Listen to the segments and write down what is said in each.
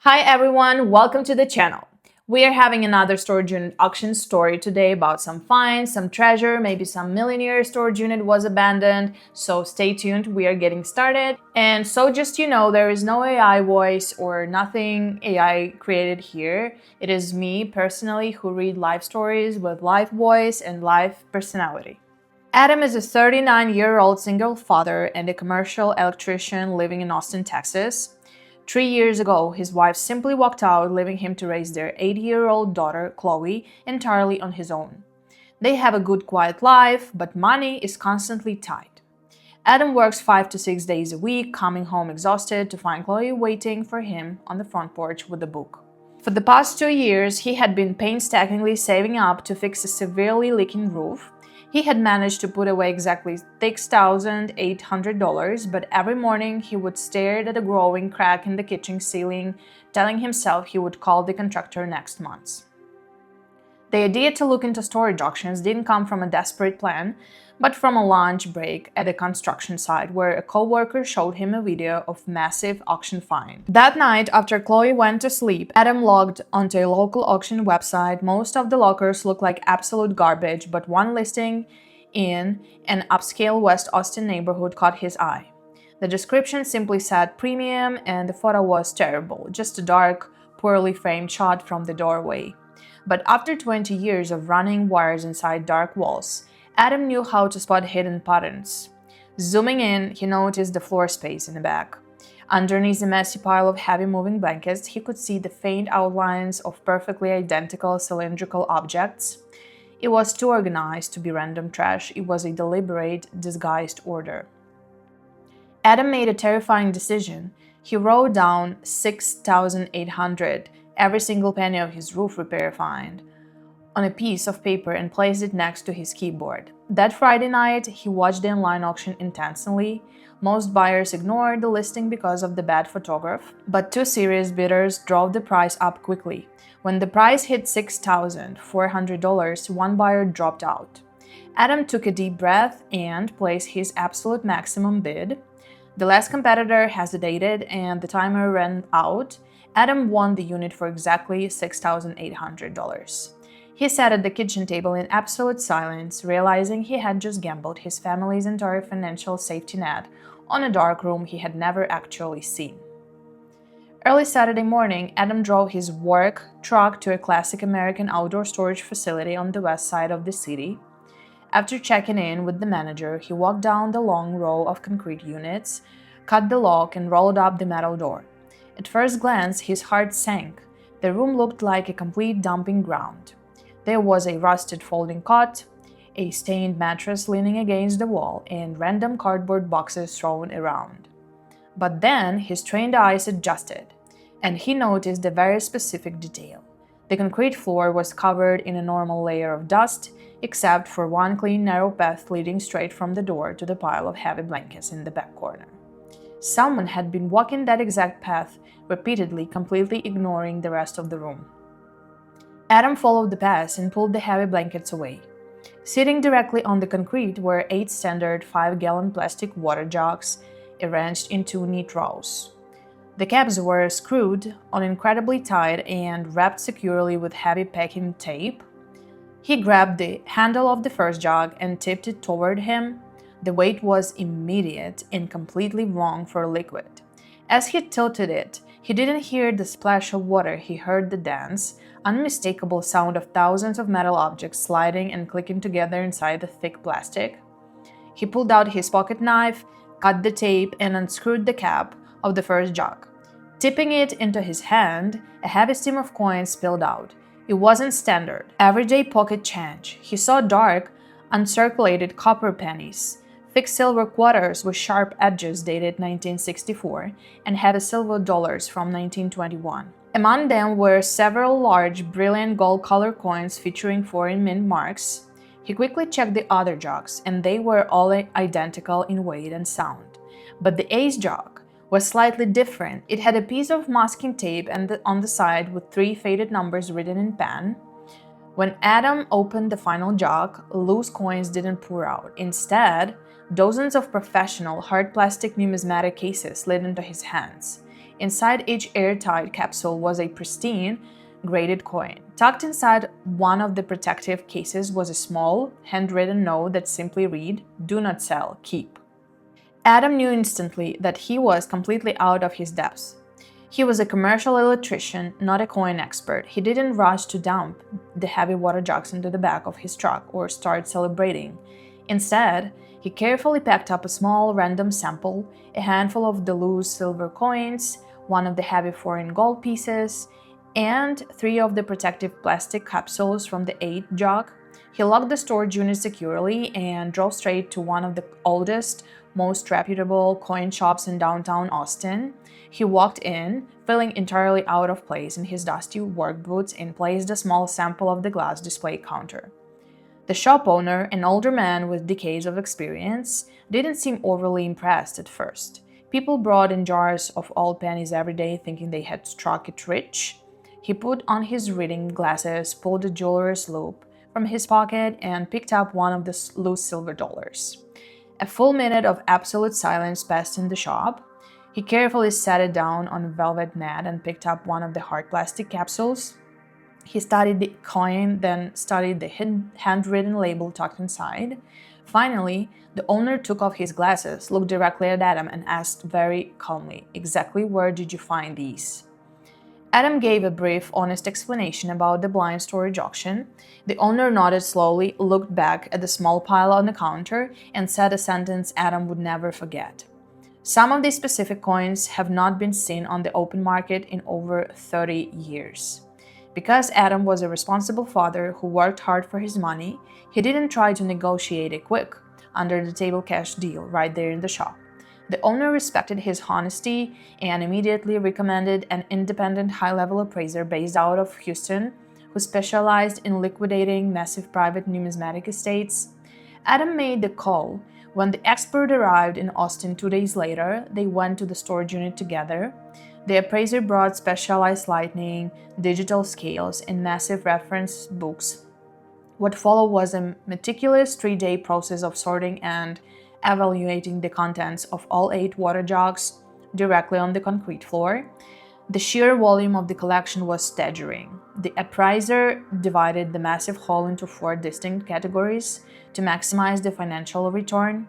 Hi everyone, welcome to the channel. We are having another storage unit auction story today about some finds, some treasure, maybe some millionaire storage unit was abandoned, so stay tuned, we are getting started. And so just there is no AI voice or nothing AI created here. It is me personally who read live stories with live voice and live personality. Adam is a 39-year-old single father and a commercial electrician living in Austin, Texas. 3 years ago, his wife simply walked out, leaving him to raise their 8-year-old daughter, Chloe, entirely on his own. They have a good, quiet life, but money is constantly tight. Adam works 5 to 6 days a week, coming home exhausted to find Chloe waiting for him on the front porch with a book. For the past 2 years, he had been painstakingly saving up to fix a severely leaking roof. He had managed to put away exactly $6,800, but every morning he would stare at a growing crack in the kitchen ceiling, telling himself he would call the contractor next month. The idea to look into storage auctions didn't come from a desperate plan, but from a lunch break at a construction site where a co-worker showed him a video of massive auction find. That night, after Chloe went to sleep, Adam logged onto a local auction website. Most of the lockers looked like absolute garbage, but one listing in an upscale West Austin neighborhood caught his eye. The description simply said premium, and the photo was terrible, just a dark, poorly framed shot from the doorway. But after 20 years of running wires inside dark walls, Adam knew how to spot hidden patterns. Zooming in, he noticed the floor space in the back. Underneath the messy pile of heavy moving blankets, he could see the faint outlines of perfectly identical cylindrical objects. It was too organized to be random trash. It was a deliberate, disguised order. Adam made a terrifying decision. He wrote down $6,800, every single penny of his roof repair find, on a piece of paper and placed it next to his keyboard. That Friday night, he watched the online auction intensely. Most buyers ignored the listing because of the bad photograph, but two serious bidders drove the price up quickly. When the price hit $6,400, one buyer dropped out. Adam took a deep breath and placed his absolute maximum bid. The last competitor hesitated and the timer ran out. Adam won the unit for exactly $6,800. He sat at the kitchen table in absolute silence, realizing he had just gambled his family's entire financial safety net on a dark room he had never actually seen. Early Saturday morning, Adam drove his work truck to a classic American outdoor storage facility on the west side of the city. After checking in with the manager, he walked down the long row of concrete units, cut the lock, and rolled up the metal door. At first glance, his heart sank. The room looked like a complete dumping ground. There was a rusted folding cot, a stained mattress leaning against the wall, and random cardboard boxes thrown around. But then his trained eyes adjusted, and he noticed a very specific detail. The concrete floor was covered in a normal layer of dust, except for one clean, narrow path leading straight from the door to the pile of heavy blankets in the back corner. Someone had been walking that exact path repeatedly, completely ignoring the rest of the room. Adam followed the path and pulled the heavy blankets away. Sitting directly on the concrete were 8 standard 5-gallon plastic water jugs, arranged in 2 neat rows. The caps were screwed on incredibly tight and wrapped securely with heavy packing tape. He grabbed the handle of the first jug and tipped it toward him. The weight was immediate and completely wrong for liquid. As he tilted it, he didn't hear the splash of water, he heard the dense, unmistakable sound of thousands of metal objects sliding and clicking together inside the thick plastic. He pulled out his pocket knife, cut the tape, and unscrewed the cap of the first jug. Tipping it into his hand, a heavy stream of coins spilled out. It wasn't standard, everyday pocket change. He saw dark, uncirculated copper pennies, thick silver quarters with sharp edges dated 1964, and heavy silver dollars from 1921. Among them were several large, brilliant gold-colored coins featuring foreign mint marks. He quickly checked the other jugs, and they were all identical in weight and sound. But the ace jug was slightly different. It had a piece of masking tape on the side with 3 faded numbers written in pen. When Adam opened the final jug, loose coins didn't pour out. Instead, dozens of professional hard plastic numismatic cases slid into his hands. Inside each airtight capsule was a pristine, graded coin. Tucked inside one of the protective cases was a small, handwritten note that simply read, "Do not sell, keep." Adam knew instantly that he was completely out of his depths. He was a commercial electrician, not a coin expert. He didn't rush to dump the heavy water jugs into the back of his truck or start celebrating. Instead, he carefully packed up a small random sample, a handful of the loose silver coins, one of the heavy foreign gold pieces, and 3 of the protective plastic capsules from the 8 jug. He locked the storage unit securely and drove straight to one of the oldest, most reputable coin shops in downtown Austin. He walked in, feeling entirely out of place in his dusty work boots, and placed a small sample of the glass display counter. The shop owner, an older man with decades of experience, didn't seem overly impressed at first. People brought in jars of old pennies every day thinking they had struck it rich. He put on his reading glasses, pulled a jeweler's loop from his pocket, and picked up one of the loose silver dollars. A full minute of absolute silence passed in the shop. He carefully sat it down on a velvet mat and picked up one of the hard plastic capsules. He studied the coin, then studied the handwritten label tucked inside. Finally, the owner took off his glasses, looked directly at Adam, and asked very calmly, "Exactly where did you find these?" Adam gave a brief, honest explanation about the blind storage auction. The owner nodded slowly, looked back at the small pile on the counter, and said a sentence Adam would never forget. "Some of these specific coins have not been seen on the open market in over 30 years. Because Adam was a responsible father who worked hard for his money, he didn't try to negotiate a quick, under-the-table cash deal right there in the shop. The owner respected his honesty and immediately recommended an independent high-level appraiser based out of Houston who specialized in liquidating massive private numismatic estates. Adam made the call. When the expert arrived in Austin 2 days later, they went to the storage unit together. The appraiser brought specialized lighting, digital scales, and massive reference books. What followed was a meticulous 3-day process of sorting and evaluating the contents of all 8 water jugs directly on the concrete floor. The sheer volume of the collection was staggering. The appraiser divided the massive haul into 4 distinct categories to maximize the financial return.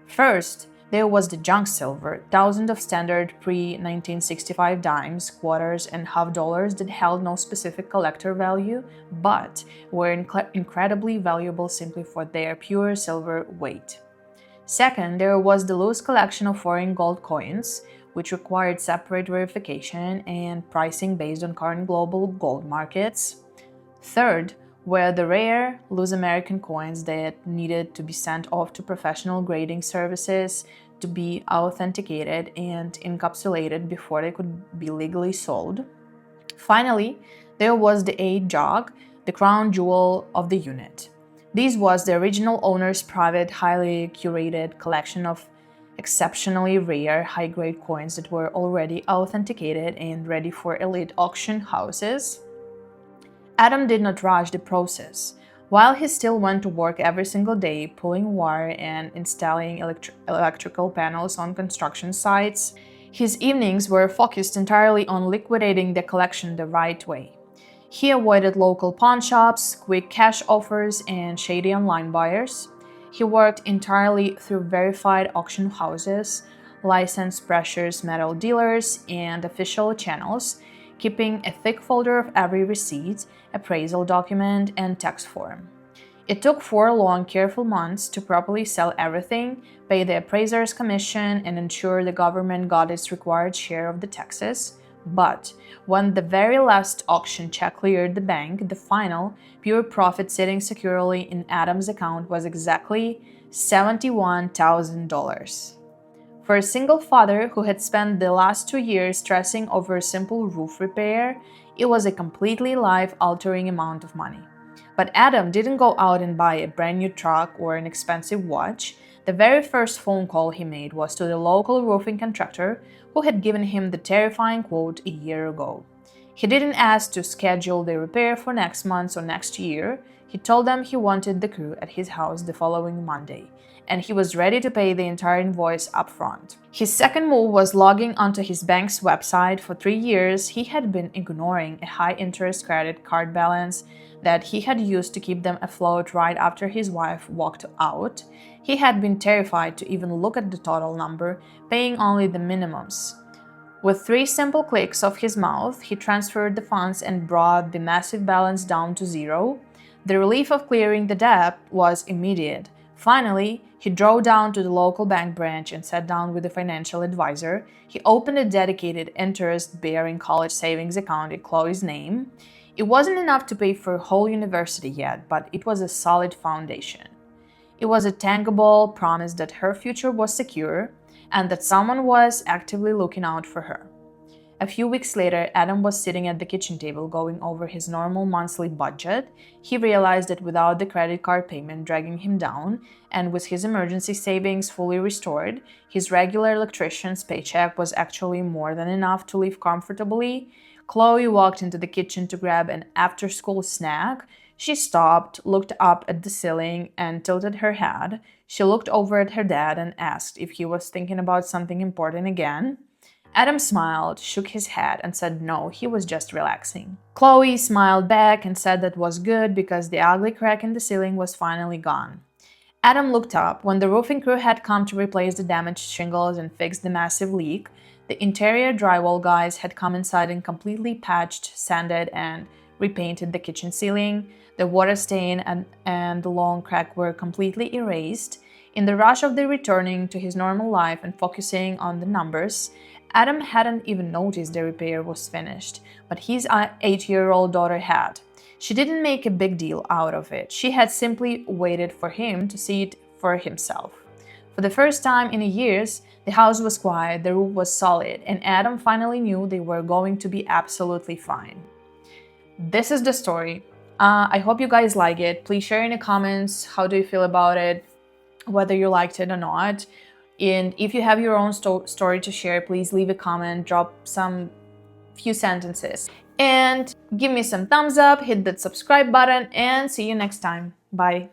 First, there was the junk silver, thousands of standard pre-1965 dimes, quarters, and half dollars that held no specific collector value, but were incredibly valuable simply for their pure silver weight. Second, there was the loose collection of foreign gold coins, which required separate verification and pricing based on current global gold markets. Third, were the rare, loose American coins that needed to be sent off to professional grading services to be authenticated and encapsulated before they could be legally sold. Finally, there was the 8 jug, the crown jewel of the unit. This was the original owner's private, highly curated collection of exceptionally rare, high-grade coins that were already authenticated and ready for elite auction houses. Adam did not rush the process. While he still went to work every single day, pulling wire and installing electrical panels on construction sites, his evenings were focused entirely on liquidating the collection the right way. He avoided local pawn shops, quick cash offers, and shady online buyers. He worked entirely through verified auction houses, licensed precious metal dealers, and official channels, keeping a thick folder of every receipt, appraisal document, and tax form. It took 4 long, careful months to properly sell everything, pay the appraiser's commission, and ensure the government got its required share of the taxes. But when the very last auction check cleared the bank, the final, pure profit sitting securely in Adam's account was exactly $71,000. For a single father who had spent the last 2 years stressing over a simple roof repair, it was a completely life-altering amount of money. But Adam didn't go out and buy a brand new truck or an expensive watch. The very first phone call he made was to the local roofing contractor who had given him the terrifying quote a year ago. He didn't ask to schedule the repair for next month or next year. He told them he wanted the crew at his house the following Monday, and he was ready to pay the entire invoice upfront. His second move was logging onto his bank's website. For 3 years, he had been ignoring a high-interest credit card balance that he had used to keep them afloat right after his wife walked out. He had been terrified to even look at the total number, paying only the minimums. With 3 simple clicks of his mouth, he transferred the funds and brought the massive balance down to zero. The relief of clearing the debt was immediate. Finally, he drove down to the local bank branch and sat down with a financial advisor. He opened a dedicated interest-bearing college savings account in Chloe's name. It wasn't enough to pay for a whole university yet, but it was a solid foundation. It was a tangible promise that her future was secure and that someone was actively looking out for her. A few weeks later, Adam was sitting at the kitchen table going over his normal monthly budget. He realized that without the credit card payment dragging him down, and with his emergency savings fully restored, his regular electrician's paycheck was actually more than enough to live comfortably. Chloe walked into the kitchen to grab an after-school snack. She stopped, looked up at the ceiling, and tilted her head. She looked over at her dad and asked if he was thinking about something important again. Adam smiled, shook his head, and said no, he was just relaxing. Chloe smiled back and said that was good because the ugly crack in the ceiling was finally gone. Adam looked up. When the roofing crew had come to replace the damaged shingles and fix the massive leak, the interior drywall guys had come inside and completely patched, sanded, and repainted the kitchen ceiling. The water stain and the long crack were completely erased. In the rush of the returning to his normal life and focusing on the numbers, Adam hadn't even noticed the repair was finished, but his 8-year-old daughter had. She didn't make a big deal out of it. She had simply waited for him to see it for himself. For the first time in years, the house was quiet, the roof was solid, and Adam finally knew they were going to be absolutely fine. This is the story. I hope you guys like it. Please share in the comments how do you feel about it, whether you liked it or not. And if you have your own story to share, please leave a comment, drop some few sentences, and give me some thumbs up, hit that subscribe button, and see you next time. Bye.